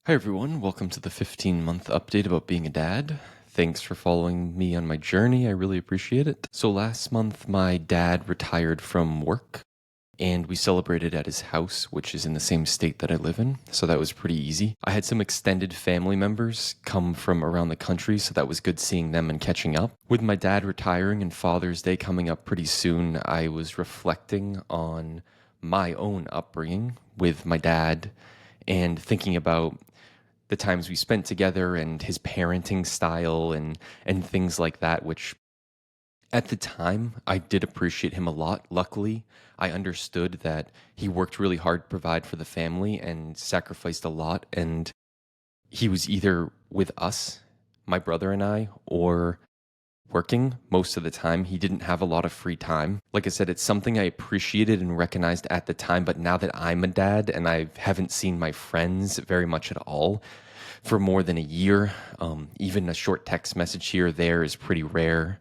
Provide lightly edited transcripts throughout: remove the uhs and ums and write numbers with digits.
Hi everyone, welcome to the 15-month update about being a dad. Thanks for following me on my journey, I really appreciate it. So last month my dad retired from work and we celebrated at his house, which is in the same state that I live in, so that was pretty easy. I had some extended family members come from around the country, so that was good seeing them and catching up. With my dad retiring and Father's Day coming up pretty soon, I was reflecting on my own upbringing with my dad and thinking about the times we spent together and his parenting style and things like that, which at the time I did appreciate him a lot. Luckily, I understood that he worked really hard to provide for the family and sacrificed a lot, and he was either with us, my brother and I, or working most of the time. He didn't have a lot of free time. Like I said, it's something I appreciated and recognized at the time, but now that I'm a dad and I haven't seen my friends very much at all for more than a year, even a short text message here or there is pretty rare.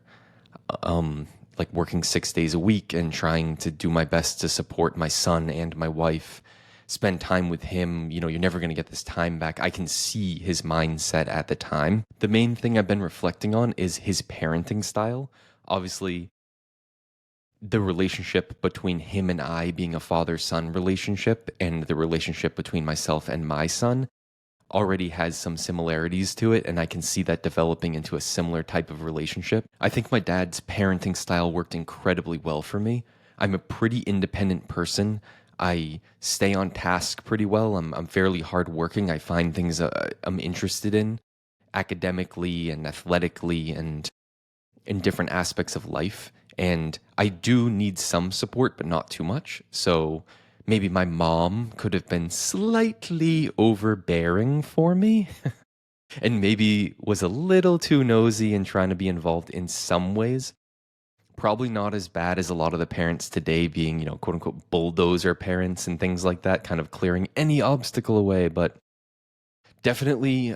Like working 6 days a week and trying to do my best to support my son and my wife, spend time with him. You know, you're never going to get this time back. I can see his mindset at the time. The main thing I've been reflecting on is his parenting style. Obviously, the relationship between him and I being a father-son relationship and the relationship between myself and my son already has some similarities to it, and I can see that developing into a similar type of relationship. I think my dad's parenting style worked incredibly well for me. I'm a pretty independent person. I stay on task pretty well. I'm fairly hardworking. I find things I'm interested in academically and athletically and in different aspects of life. And I do need some support, but not too much. So maybe my mom could have been slightly overbearing for me and maybe was a little too nosy and trying to be involved in some ways. Probably not as bad as a lot of the parents today being, quote unquote, bulldozer parents and things like that, kind of clearing any obstacle away. But definitely,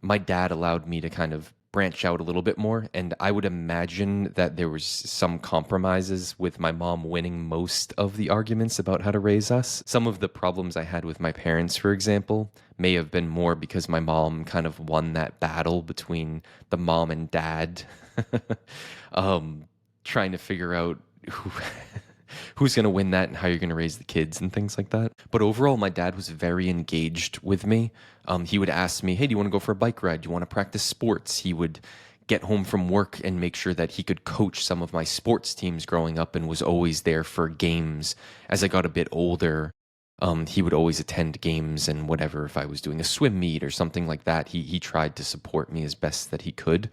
my dad allowed me to kind of branch out a little bit more, and I would imagine that there was some compromises with my mom winning most of the arguments about how to raise us. Some of the problems I had with my parents, for example, may have been more because my mom kind of won that battle between the mom and dad, um, trying to figure out who who's going to win that and how you're going to raise the kids and things like that. But overall, my dad was very engaged with me. He would ask me, hey, do you want to go for a bike ride? Do you want to practice sports? He would get home from work and make sure that he could coach some of my sports teams growing up and was always there for games. As I got a bit older, he would always attend games and whatever. If I was doing a swim meet or something like that, he tried to support me as best that he could.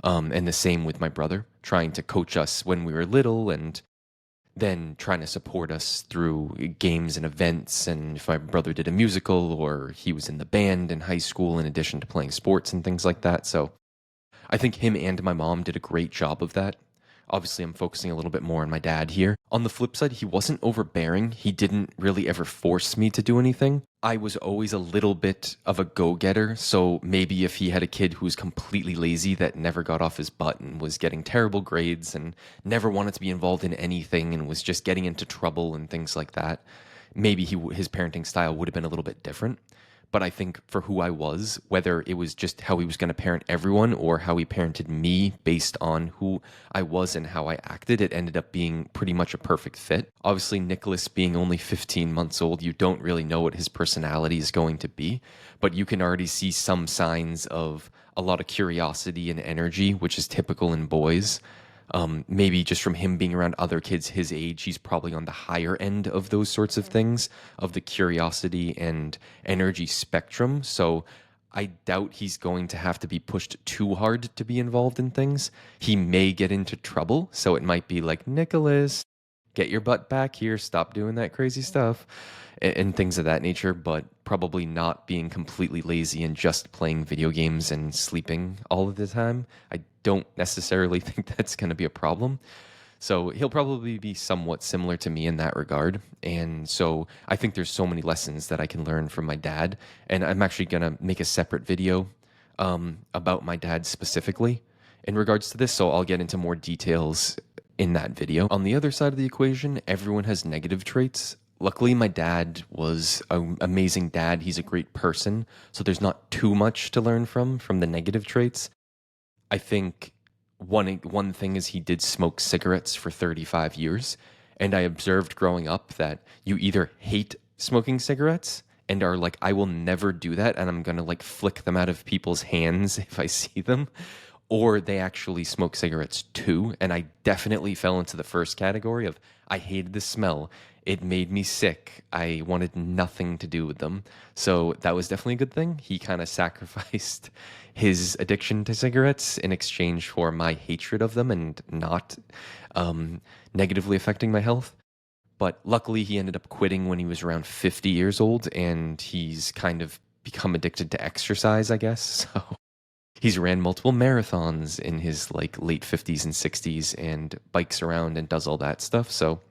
And the same with my brother, trying to coach us when we were little and then trying to support us through games and events. And if my brother did a musical or he was in the band in high school, in addition to playing sports and things like that. So I think him and my mom did a great job of that. Obviously, I'm focusing a little bit more on my dad here. On the flip side, he wasn't overbearing. He didn't really ever force me to do anything. I was always a little bit of a go-getter, so maybe if he had a kid who was completely lazy that never got off his butt and was getting terrible grades and never wanted to be involved in anything and was just getting into trouble and things like that, maybe his parenting style would have been a little bit different. But I think for who I was, whether it was just how he was going to parent everyone or how he parented me based on who I was and how I acted, it ended up being pretty much a perfect fit. Obviously, Nicholas being only 15 months old, you don't really know what his personality is going to be, but you can already see some signs of a lot of curiosity and energy, which is typical in boys. Maybe just from him being around other kids his age, he's probably on the higher end of those sorts of things, of the curiosity and energy spectrum. So I doubt he's going to have to be pushed too hard to be involved in things. He may get into trouble. So it might be like, Nicholas, get your butt back here, stop doing that crazy stuff, and things of that nature, but probably not being completely lazy and just playing video games and sleeping all of the time. I don't necessarily think that's going to be a problem. So he'll probably be somewhat similar to me in that regard. And so I think there's so many lessons that I can learn from my dad. And I'm actually going to make a separate video about my dad specifically in regards to this. So I'll get into more details in that video. On the other side of the equation, everyone has negative traits. Luckily, my dad was an amazing dad. He's a great person. So there's not too much to learn from the negative traits. I think one thing is he did smoke cigarettes for 35 years, and I observed growing up that you either hate smoking cigarettes and are like, I will never do that, and I'm gonna like flick them out of people's hands if I see them, or they actually smoke cigarettes too. And I definitely fell into the first category of I hated the smell. It made me sick. I wanted nothing to do with them. So that was definitely a good thing. He kind of sacrificed his addiction to cigarettes in exchange for my hatred of them and not negatively affecting my health. But luckily, he ended up quitting when he was around 50 years old, and he's kind of become addicted to exercise, I guess. So he's ran multiple marathons in his like late 50s and 60s and bikes around and does all that stuff. So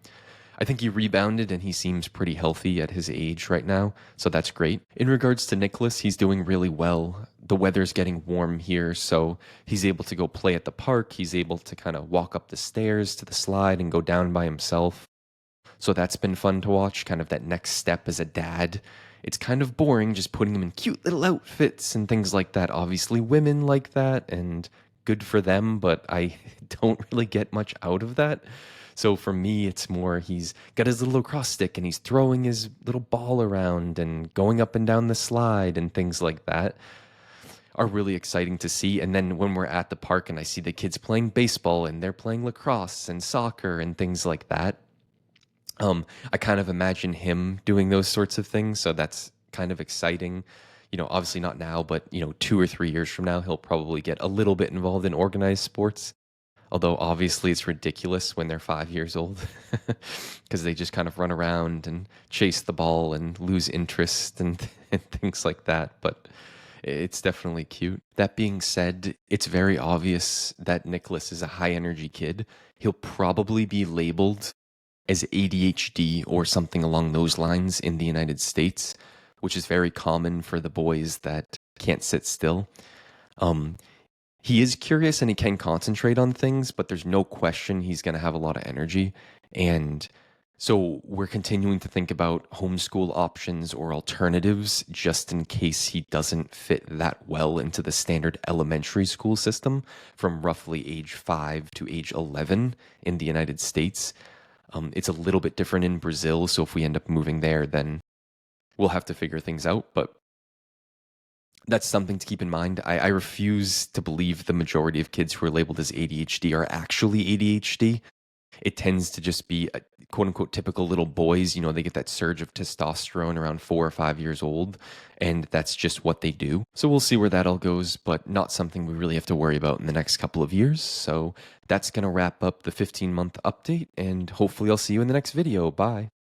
I think he rebounded and he seems pretty healthy at his age right now. So that's great. In regards to Nicholas, he's doing really well. The weather's getting warm here, so he's able to go play at the park. He's able to kind of walk up the stairs to the slide and go down by himself. So that's been fun to watch, kind of that next step as a dad. It's kind of boring just putting him in cute little outfits and things like that. Obviously, women like that and good for them, but I don't really get much out of that. So for me, it's more he's got his little lacrosse stick and he's throwing his little ball around and going up and down the slide and things like that are really exciting to see. And then when we're at the park and I see the kids playing baseball and they're playing lacrosse and soccer and things like that, I kind of imagine him doing those sorts of things. So that's kind of exciting. You know, obviously not now, but, 2 or 3 years from now, he'll probably get a little bit involved in organized sports. Although obviously it's ridiculous when they're 5 years old because they just kind of run around and chase the ball and lose interest and, and things like that. But it's definitely cute. That being said, it's very obvious that Nicholas is a high energy kid. He'll probably be labeled as ADHD or something along those lines in the United States, which is very common for the boys that can't sit still. Um, he is curious and he can concentrate on things, but there's no question he's going to have a lot of energy. And so we're continuing to think about homeschool options or alternatives just in case he doesn't fit that well into the standard elementary school system from roughly age 5 to age 11 in the United States. It's a little bit different in Brazil, so if we end up moving there, then we'll have to figure things out. But that's something to keep in mind. I refuse to believe the majority of kids who are labeled as ADHD are actually ADHD. It tends to just be quote unquote typical little boys. They get that surge of testosterone around 4 or 5 years old, and that's just what they do. So we'll see where that all goes, but not something we really have to worry about in the next couple of years. So that's going to wrap up the 15-month update, and hopefully I'll see you in the next video. Bye.